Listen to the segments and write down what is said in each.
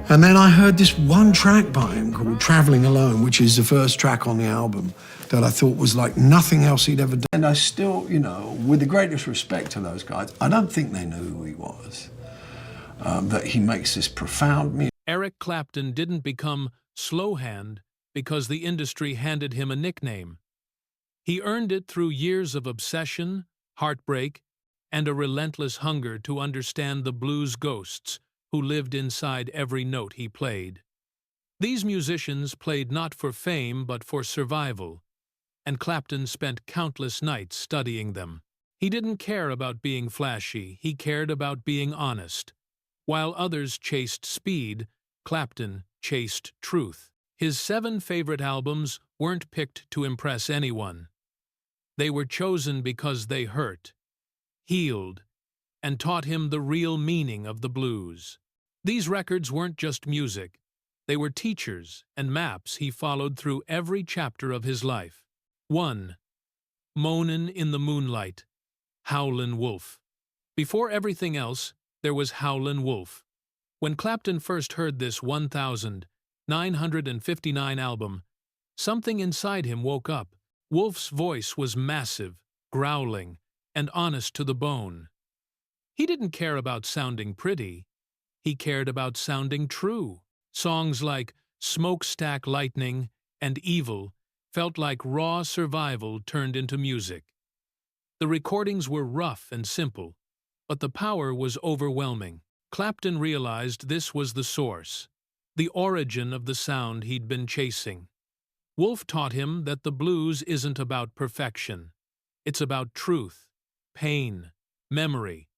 And then I heard this one track by him called Traveling Alone, which is the first track on the album that I thought was like nothing else he'd ever done. And I still, you know, with the greatest respect to those guys, I don't think they knew who he was. That he makes this profound music. Eric Clapton didn't become Slowhand because the industry handed him a nickname. He earned it through years of obsession, heartbreak, and a relentless hunger to understand the blues ghosts who lived inside every note he played. These musicians played not for fame but for survival, and Clapton spent countless nights studying them. He didn't care about being flashy, he cared about being honest. While others chased speed, Clapton chased truth. His 7 favorite albums weren't picked to impress anyone. They were chosen because they hurt, healed, and taught him the real meaning of the blues. These records weren't just music. They were teachers and maps he followed through every chapter of his life. 1. Moanin' in the Moonlight, Howlin' Wolf. Before everything else, there was Howlin' Wolf. When Clapton first heard this 1959 album, something inside him woke up. Wolf's voice was massive, growling, and honest to the bone. He didn't care about sounding pretty. He cared about sounding true. Songs like Smokestack Lightning and Evil felt like raw survival turned into music. The recordings were rough and simple, but the power was overwhelming. Clapton realized this was the source, the origin of the sound he'd been chasing. Wolf taught him that the blues isn't about perfection. It's about truth, pain, memory,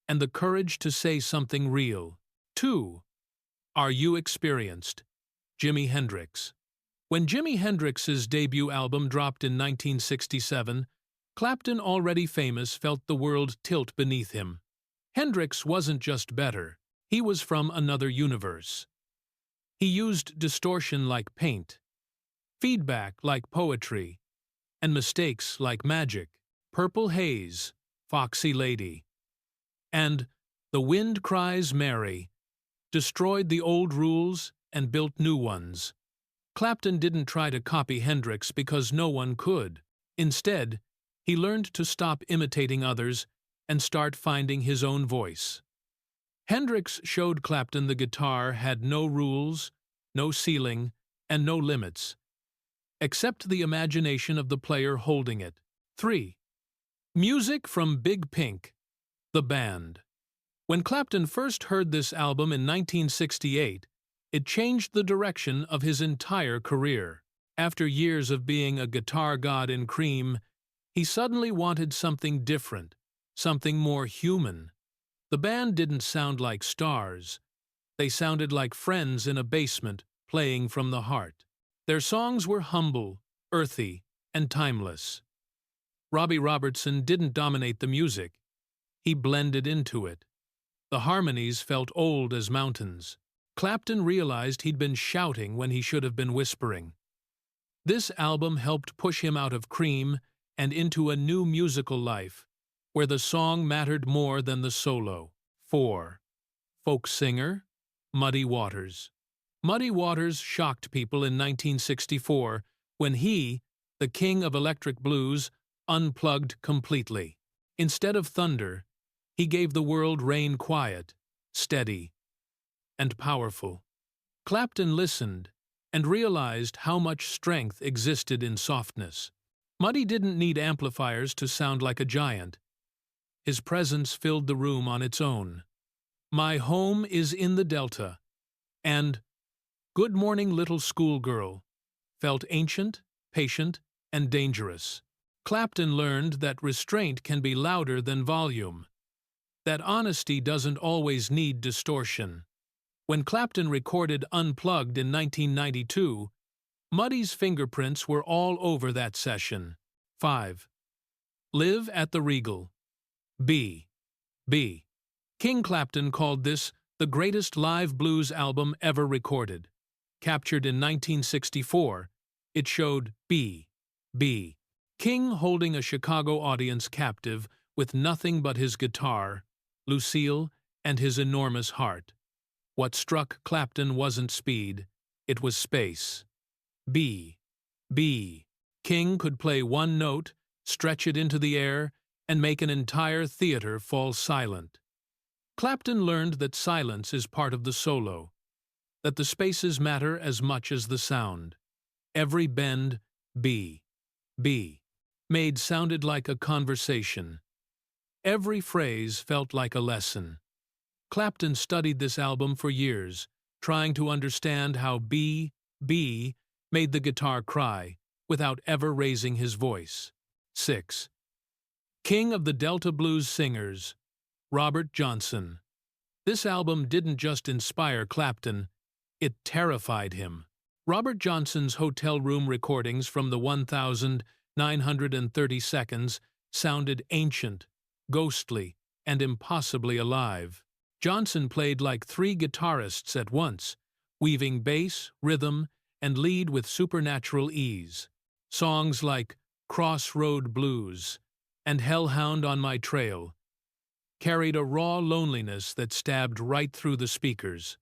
and the courage to say something real. 2. Are You Experienced? Jimi Hendrix. When Jimi Hendrix's debut album dropped in 1967, Clapton, already famous, felt the world tilt beneath him. Hendrix wasn't just better, he was from another universe. He used distortion like paint, feedback like poetry, and mistakes like magic. Purple Haze, Foxy Lady, and The Wind Cries Mary destroyed the old rules and built new ones. Clapton didn't try to copy Hendrix because no one could. Instead, he learned to stop imitating others and start finding his own voice. Hendrix showed Clapton the guitar had no rules, no ceiling, and no limits, except the imagination of the player holding it. 3. Music from Big Pink, The Band. When Clapton first heard this album in 1968, it changed the direction of his entire career. After years of being a guitar god in Cream, he suddenly wanted something different, something more human. The band didn't sound like stars. They sounded like friends in a basement, playing from the heart. Their songs were humble, earthy, and timeless. Robbie Robertson didn't dominate the music. He blended into it. The harmonies felt old as mountains. Clapton realized he'd been shouting when he should have been whispering. This album helped push him out of Cream and into a new musical life, where the song mattered more than the solo. 4. Folk singer, Muddy Waters. Muddy Waters shocked people in 1964 when he, the king of electric blues, unplugged completely. Instead of thunder, he gave the world rain quiet, steady, and powerful. Clapton listened and realized how much strength existed in softness. Muddy didn't need amplifiers to sound like a giant. His presence filled the room on its own. My Home is in the Delta, and Good Morning Little Schoolgirl felt ancient, patient, and dangerous. Clapton learned that restraint can be louder than volume, that honesty doesn't always need distortion. When Clapton recorded Unplugged in 1992, Muddy's fingerprints were all over that session. 5. Live at the Regal. B. King Clapton called this the greatest live blues album ever recorded. Captured in 1964, it showed B. King holding a Chicago audience captive with nothing but his guitar, Lucille, and his enormous heart. What struck Clapton wasn't speed, it was space. B. B. King could play one note, stretch it into the air, and make an entire theater fall silent. Clapton learned that silence is part of the solo, that the spaces matter as much as the sound. Every bend, B. B. made sounded like a conversation. Every phrase felt like a lesson. Clapton studied this album for years, trying to understand how B. B. made the guitar cry without ever raising his voice. 6. King of the Delta Blues singers, Robert Johnson. This album didn't just inspire Clapton, it terrified him. Robert Johnson's hotel room recordings from the 1,930 seconds sounded ancient, ghostly, and impossibly alive. Johnson played like three guitarists at once, weaving bass, rhythm, and lead with supernatural ease. Songs like Crossroad Blues and Hellhound on My Trail carried a raw loneliness that stabbed right through the speakers.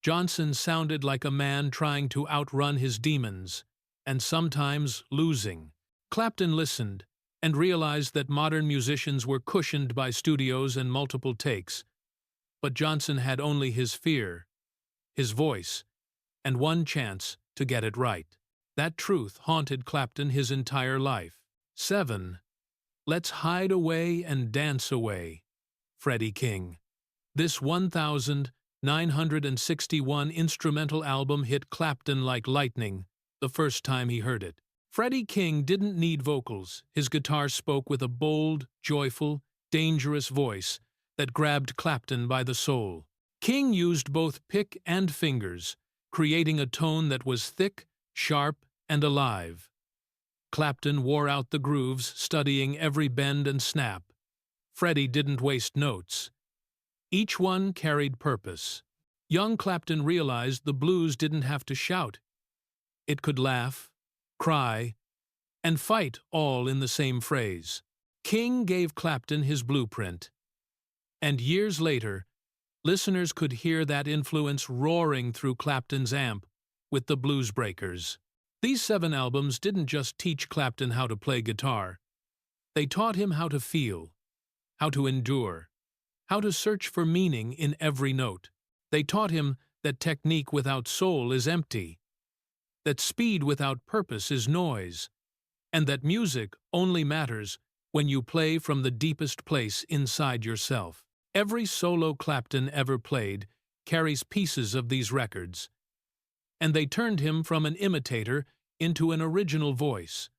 Johnson sounded like a man trying to outrun his demons, and sometimes losing. Clapton listened and realized that modern musicians were cushioned by studios and multiple takes, but Johnson had only his fear, his voice, and one chance to get it right. That truth haunted Clapton his entire life. 7. Let's Hide Away and Dance Away, Freddie King. This 1,961 instrumental album hit Clapton like lightning the first time he heard it. Freddie King didn't need vocals. His guitar spoke with a bold, joyful, dangerous voice that grabbed Clapton by the soul. King used both pick and fingers, creating a tone that was thick, sharp, and alive. Clapton wore out the grooves, studying every bend and snap. Freddie didn't waste notes. Each one carried purpose. Young Clapton realized the blues didn't have to shout. It could laugh, cry, and fight all in the same phrase. King gave Clapton his blueprint. And years later, listeners could hear that influence roaring through Clapton's amp with the Blues Breakers. These 7 albums didn't just teach Clapton how to play guitar. They taught him how to feel, how to endure, how to search for meaning in every note. They taught him that technique without soul is empty, that speed without purpose is noise, and that music only matters when you play from the deepest place inside yourself. Every solo Clapton ever played carries pieces of these records, and they turned him from an imitator into an original voice,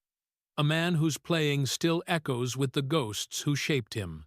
a man whose playing still echoes with the ghosts who shaped him.